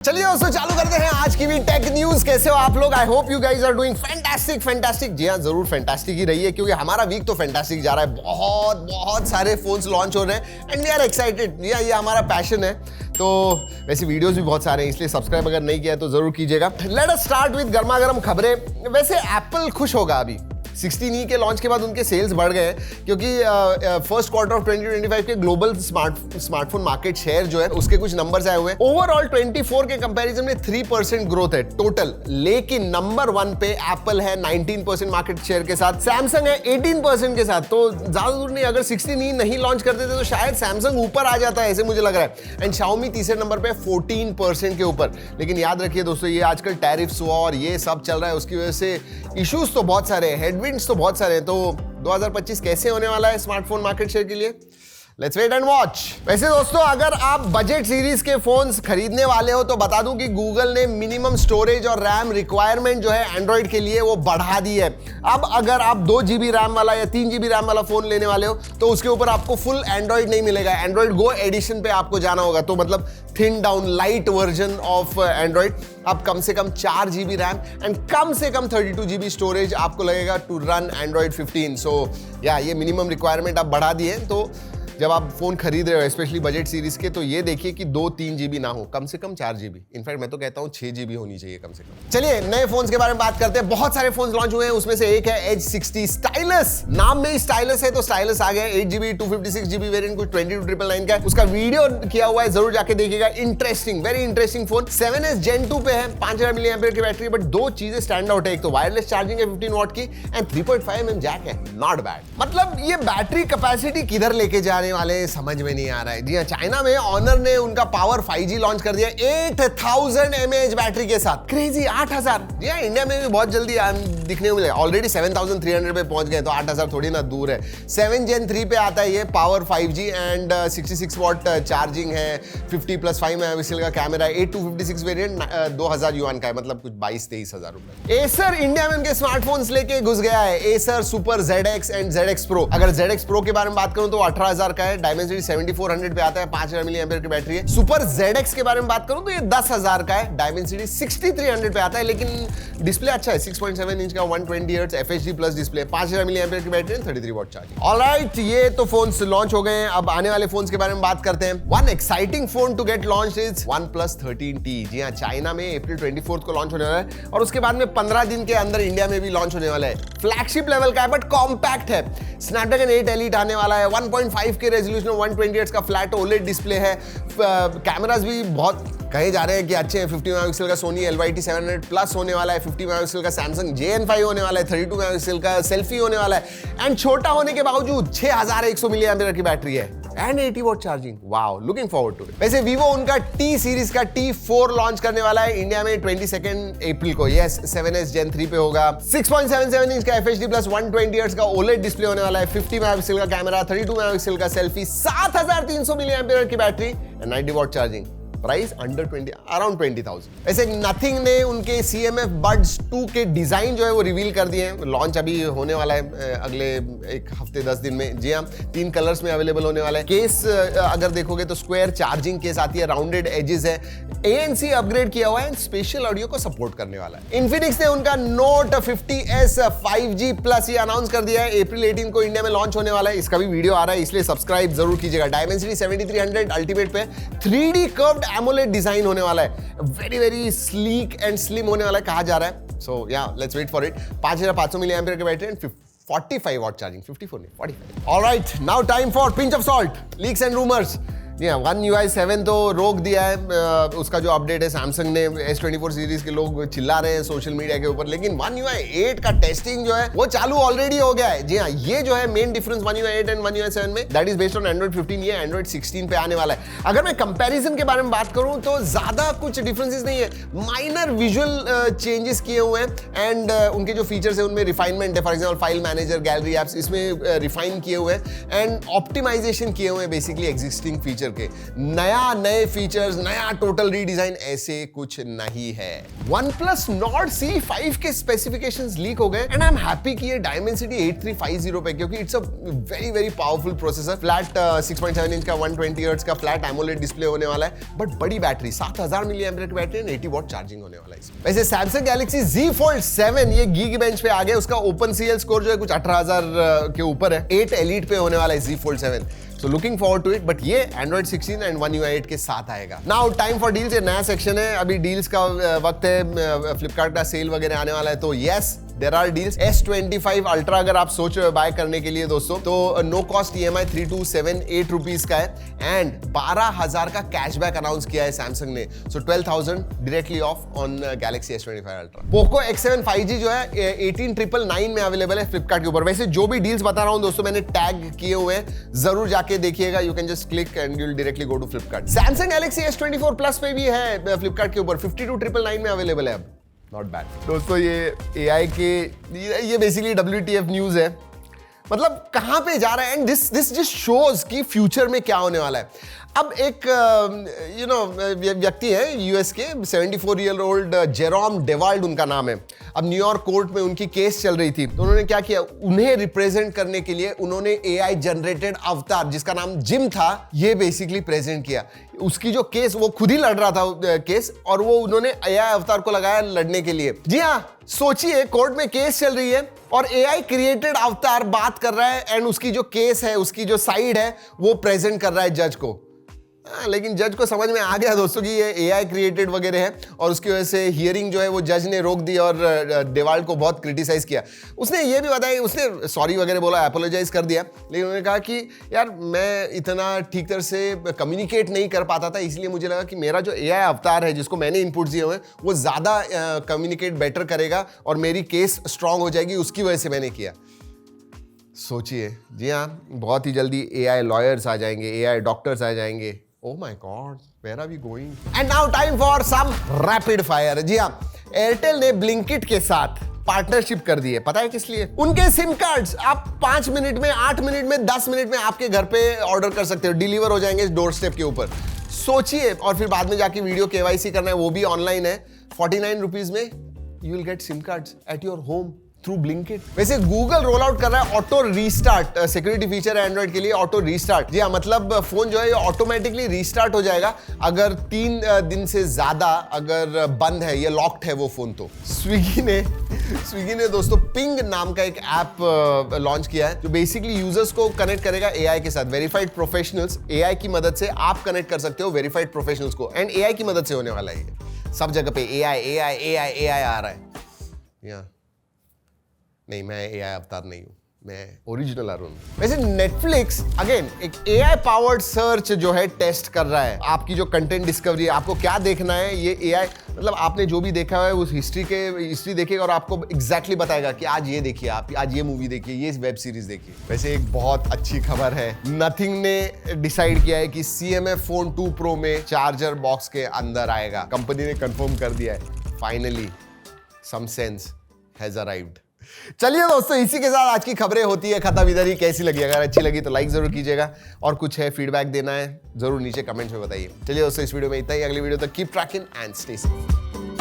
चलिए दोस्तों चालू करते हैं आज की भी टेक न्यूज। कैसे हो आप लोग? I hope you guys are doing fantastic. जी हाँ, जरूर फैंटास्टिक ही रही है क्योंकि हमारा वीक तो फैंटास्टिक जा रहा है। बहुत सारे फोन्स लॉन्च हो रहे हैं एंड वी आर एक्साइटेड। जी हाँ, ये हमारा पैशन है। तो वैसे वीडियोस भी बहुत सारे हैं, इसलिए सब्सक्राइब अगर नहीं किया तो जरूर कीजिएगा। लेट अस स्टार्ट विद गर्मा गर्म खबरें। वैसे एप्पल खुश होगा अभी 16E के लॉन्च के बाद उनके सेल्स बढ़ गए क्योंकि फर्स्ट क्वार्टर ऑफ 2025 के ग्लोबल स्मार्टफोन मार्केट शेयर जो है उसके कुछ नंबर्स आए हुए हैं। ओवरऑल 24 के कंपैरिजन में 3% ग्रोथ है टोटल, लेकिन नंबर 1 पे एप्पल है 19% मार्केट शेयर के साथ, सैमसंग है 18% के साथ। तो ज्यादा दूर नहीं, अगर 16E नहीं लॉन्च करते थे तो शायद सैमसंग ऊपर आ जाता है, ऐसे मुझे लग रहा है। एंड शाओमी तीसरे नंबर पे 14% के ऊपर। लेकिन याद रखिए दोस्तों, ये आजकल टैरिफ्स और ये सब चल रहा है, उसकी वजह से इश्यूज तो बहुत सारे हैं, हेडविंड्स तो बहुत सारे हैं। तो 2025 कैसे होने वाला है स्मार्टफोन मार्केट शेयर के लिए? Let's wait and watch. वैसे दोस्तों, अगर आप बजट सीरीज के फोन्स खरीदने वाले हो तो बता दूं कि गूगल ने मिनिमम स्टोरेज और रैम रिक्वायरमेंट जो है एंड्रॉइड के लिए वो बढ़ा दी है। अब अगर आप 2GB रैम वाला या 3GB रैम वाला फोन लेने वाले हो तो उसके ऊपर आपको फुल एंड्रॉइड नहीं मिलेगा, एंड्रॉइड गो एडिशन पे आपको जाना होगा। तो मतलब thin down light version of Android. अब कम से कम 4GB रैम एंड कम से कम 32GB स्टोरेज आपको लगेगा टू रन एंड्रॉइड 15। सो या ये मिनिमम रिक्वायरमेंट आप बढ़ा दिए। तो जब आप फोन खरीद रहे हो स्पेशली बजट सीरीज के, तो ये देखिए कि 2-3GB ना हो, कम से कम 4GB। इनफैक्ट मैं तो कहता हूं 6GB होनी चाहिए कम से कम। चलिए नए फोन्स के बारे में बात करते हैं। बहुत सारे फोन्स लॉन्च हुए हैं, उसमें से एक है एज 60 स्टाइलस। नाम में ही स्टाइलस है तो स्टाइलस आ गया। 8GB 256GB वेरिएंट कुछ 22,999 का है। उसका वीडियो किया हुआ है, जरूर जाके देखिएगा। Interesting, very interesting phone. 7S Gen 2 पे है, 5000 mAh की बैटरी। बट दो चीजें स्टैंड आउट है, एक तो वायरलेस चार्जिंग है 15 वॉट की एंड 3.5mm जैक है। Not bad. मतलब ये बैटरी कैपेसिटी किधर लेके जा रहे वाले समझ में नहीं आ रहा है। जी हाँ, चाइना में ऑनर ने उनका पावर 5G लॉन्च कर दिया 8000 mAh बैटरी के साथ। क्रेजी, 8000। जी हाँ, इंडिया में भी बहुत जल्दी दिखने को मिलेगा। ऑलरेडी 7300 पे पहुंच गए, तो 8000 थोड़ी ना दूर है। 7 Gen 3 पे आता है ये power 5G and 66 watt charging है, 50+5 मेगापिक्सल का कैमरा है। 8256 वेरिएंट 2000 युआन का है, मतलब कुछ 22-23 हजार रुपए। एसर इंडिया में उनके स्मार्टफोन्स लेके घुस गया है। Acer super ZX and ZX Pro। अगर ZX Pro के बारे में बात करूं तो 18000 का है, डायमेंसिटी 7400 पे आता है, 5000 mAh की बैटरी है। सुपर ZX के बारे में बात करूं तो ये 10000 का है, डायमेंसिटी 6300 पे आता है, लेकिन डिस्प्ले अच्छा है, 6.7 इंच का 120 Hz FHD plus display, 5000 mAh की बैटरी, 33 वॉट चार्जिंग। ऑलराइट, ये तो फोन्स लॉन्च हो गए हैं। अब आने वाले फोन्स के बारे में बात करते हैं। One exciting phone to get launch is OnePlus 13T। जी हाँ, चाइना में अप्रैल 24 को लॉन्च होने वाला है और उसके बाद में 15 दिन के अंदर इंडिया में भी लॉन्च होने वाला है। फ्लैगशिप लेवल का है बट कॉम्पैक्ट है। स्नैपड्रैगन 8 Elite आने वाला है, 1.5 के रेजोल्यूशन, 120 Hz का फ्लैट OLED डिस्प्ले है। कैमरास भी बहुत कहे जा रहे हैं कि अच्छे हैं। 50 मेगापिक्सल का सोनी LYT 700 प्लस होने वाला है, 50 मेगापिक्सल का सैमसंग JN5 होने वाला है, 32 मेगापिक्सल का सेल्फी होने वाला है एंड छोटा होने के बावजूद 6100 mAh की बैटरी है and 80 watt charging. Wow, looking forward to it. वैसे वीवो उनका T सीरीज का T4 लॉन्च करने वाला है इंडिया में 22 अप्रैल को। यस, 7S Gen 3 पे होगा। 6.77 इंच का FHD प्लस 120 Hz का OLED डिस्प्ले होने वाला है, 50 मेगापिक्सल का कैमरा, 32 मेगापिक्सल का सेल्फी, 7300 mAh की battery and 90 watt charging. Price under 20, around 20,000। ऐसे नथिंग ने उनके CMF Buds 2 के डिजाइन जो है वो रिवील कर दिए हैं। लॉन्च अभी होने वाला है अगले एक हफ्ते 10 दिन में। जी हाँ, 3 कलर्स में अवेलेबल होने वाला है। केस अगर देखोगे तो स्क्वायर चार्जिंग केस आती है, राउंडेड एजेस है, ANC अपग्रेड किया हुआ है, स्पेशल ऑडियो को सपोर्ट करने वाला है। इन्फिनिक्स ने उनका Note 50S 5G प्लस ये अनाउंस कर दिया है। अप्रैल 18 को इंडिया में लॉन्च होने वाला है। इसका भी वीडियो आ रहा है, इसलिए सब्सक्राइब जरूर कीजिएगा। डायमेंसिटी 7300 अल्टीमेट पे 3D कर्व्ड AMOLED डिजाइन होने वाला है। वेरी स्लीक एंड स्लिम होने वाला है कहा जा रहा है। So ya, let's wait for it. 5500 mAh की बैटरी एंड 45 वॉट चार्जिंग, 54 नहीं 45। Alright, now time for pinch of salt, leaks and rumours. जी हाँ, One UI 7 तो रोक दिया है। उसका जो अपडेट है सैमसंग ने, S24 सीरीज के लोग चिल्ला रहे हैं सोशल मीडिया के ऊपर, लेकिन One UI 8 का टेस्टिंग जो है वो चालू ऑलरेडी हो गया है। जी हाँ, ये जो है main difference One UI 8 and One UI 7 में, that is based on Android 15। ये Android 16 पे आने वाला है। अगर मैं कंपैरिजन के बारे में बात करूं तो ज्यादा कुछ डिफरेंसेस नहीं है, माइनर विजुअल चेंजेस किए हुए हैं एंड उनके जो फीचर्स है उनमें रिफाइनमेंट है। For example file manager, gallery apps इसमें रिफाइन किए हुए हैं एंड ऑप्टिमाइजेशन किए हुए हैं बेसिकली एग्जिस्टिंग फीचर करके। नए फीचर्स, नया टोटल रीडिजाइन, ऐसे कुछ नहीं है। OnePlus Nord C5 के स्पेसिफिकेशंस लीक हो गए एंड आई एम हैप्पी कि ये Dimensity 8350 पे, क्योंकि it's a very very powerful processor. Flat 6.7 inch का 120 हर्ट्ज का फ्लैट एमोलेड डिस्प्ले होने वाला है, बट बड़ी बैटरी 7000 mAh की बैटरी एंड 80 वॉट चार्जिंग होने वाला है। वैसे Samsung Galaxy Z Fold 7 ये Geekbench पे आ गया। उसका OpenCL स्कोर जो है कुछ 18000 के ऊपर है। 8 Elite पे होने वाला है Z Fold 7। So looking forward to it, but ये Android 16 एंड One UI 8 के साथ आएगा। Now time for deals, ये नया सेक्शन है। अभी डील्स का वक्त है, फ्लिपकार्ट का सेल वगैरह आने वाला है, तो yes there are deals. S25 Ultra अगर आप सोच रहे हो बाय करने के लिए दोस्तों, तो नो कॉस्ट EMI 3278 रुपीज का है एंड 12000 का कैशबैक अनाउंस किया है सैमसंग ने। सो 12000 directly of on Galaxy S25 ultra. Poco X7 5G जो है 18999 में अवेलेबल है फ्लिपकार्ट के ऊपर। वैसे जो भी डील्स बता रहा हूं दोस्तों मैंने टैग किए हुए हैं, जरूर जाके देखिएगा। You can just click and you will directly go to Flipkart. Samsung Galaxy S24 Plus पे भी है फ्लिपकार्ट के ऊपर, 52999 में अवेलेबल है अब। नॉट बैड दोस्तों। ये AI के ये बेसिकली WTF न्यूज है, मतलब कहां पे जा रहा है एंड दिस जस्ट शोज कि फ्यूचर में क्या होने वाला है। अब एक व्यक्ति है यूएस के 74 ईयर ओल्ड जेरोम डेवाल्ड उनका नाम है। अब न्यूयॉर्क कोर्ट में उनकी केस चल रही थी, तो उन्होंने क्या किया, उन्हें रिप्रेजेंट करने के लिए उन्होंने AI जनरेटेड अवतार जिसका नाम जिम था, ये बेसिकली प्रेजेंट किया। उसकी जो केस, वो खुद ही लड़ रहा था केस, और वो उन्होंने AI अवतार को लगाया लड़ने के लिए। जी हाँ, सोचिए कोर्ट में केस चल रही है और AI क्रिएटेड अवतार बात कर रहा है एंड उसकी जो केस है, उसकी जो साइड है, वो प्रेजेंट कर रहा है जज को। लेकिन जज को समझ में आ गया दोस्तों कि ये AI क्रिएटेड वगैरह है, और उसकी वजह से हियरिंग जो है वो जज ने रोक दी और डेवाल्ड को बहुत क्रिटिसाइज किया। उसने ये भी बताया, उसने सॉरी वगैरह बोला, अपोलोजाइज कर दिया, लेकिन उन्होंने कहा कि यार मैं इतना ठीक तरह से कम्युनिकेट नहीं कर पाता था, इसलिए मुझे लगा कि मेरा जो AI अवतार है जिसको मैंने इनपुट दिए हुए हैं वो ज़्यादा कम्युनिकेट बेटर करेगा और मेरी केस स्ट्रांग हो जाएगी, उसकी वजह से मैंने किया। सोचिए, जी हाँ, बहुत ही जल्दी AI लॉयर्स आ जाएंगे, AI डॉक्टर्स आ जाएंगे। Oh my God, where are we going? And now time for some rapid fire. जी हाँ, एयरटेल ने ब्लिंकिट के साथ पार्टनरशिप कर दी है। पता है किस लिए? उनके सिम कार्ड्स आप 5 मिनट में, 8 मिनट में, 10 मिनट में आपके घर पे ऑर्डर कर सकते हो, डिलीवर हो जाएंगे डोर स्टेप के ऊपर। सोचिए, और फिर बाद में जाके वीडियो KYC करना है, वो भी ऑनलाइन है। 49 रुपीज में you will get SIM cards at your home through Blinkit. वैसे गूगल रोल आउट कर रहा है ऑटो रीस्टार्ट, सिक्योरिटी फीचर है एंड्रॉइड के लिए ऑटो रीस्टार्ट। जी हाँ, मतलब फोन जो है ये ऑटोमेटिकली रीस्टार्ट हो जाएगा अगर 3 दिन से ज्यादा अगर बंद है, ये लॉक्ड है वो फोन। तो स्विगी ने दोस्तों पिंग नाम का एक ऐप लॉन्च किया है जो बेसिकली यूजर्स को कनेक्ट करेगा AI के साथ। वेरीफाइड प्रोफेशनल्स, AI की मदद से आप कनेक्ट कर सकते हो वेरीफाइड प्रोफेशनल्स को, एंड AI की मदद से होने वाला है ये। सब जगह पे AI आ रहा है। नहीं, मैं AI अवतार नहीं हूं, मैं ओरिजिनल अरुण। वैसे नेटफ्लिक्स अगेन एक AI पावर्ड सर्च जो है टेस्ट कर रहा है। आपकी जो कंटेंट डिस्कवरी है, आपको क्या देखना है, ये AI मतलब आपने जो भी देखा है उस हिस्ट्री देखेगा और आपको एग्जैक्टली बताएगा कि आज ये देखिए, आप आज ये मूवी देखिए, ये वेब सीरीज देखिए। वैसे एक बहुत अच्छी खबर है, नथिंग ने डिसाइड किया है कि CMF फोन 2 Pro में चार्जर बॉक्स के अंदर आएगा। कंपनी ने कंफर्म कर दिया है, finally some sense has arrived. चलिए दोस्तों, इसी के साथ आज की खबरें होती है खत्म। इधर ही कैसी लगी, अगर अच्छी लगी तो लाइक जरूर कीजिएगा, और कुछ है फीडबैक देना है जरूर नीचे कमेंट्स में बताइए। चलिए दोस्तों, इस वीडियो में इतना ही। अगली वीडियो तक keep trekking and stay safe.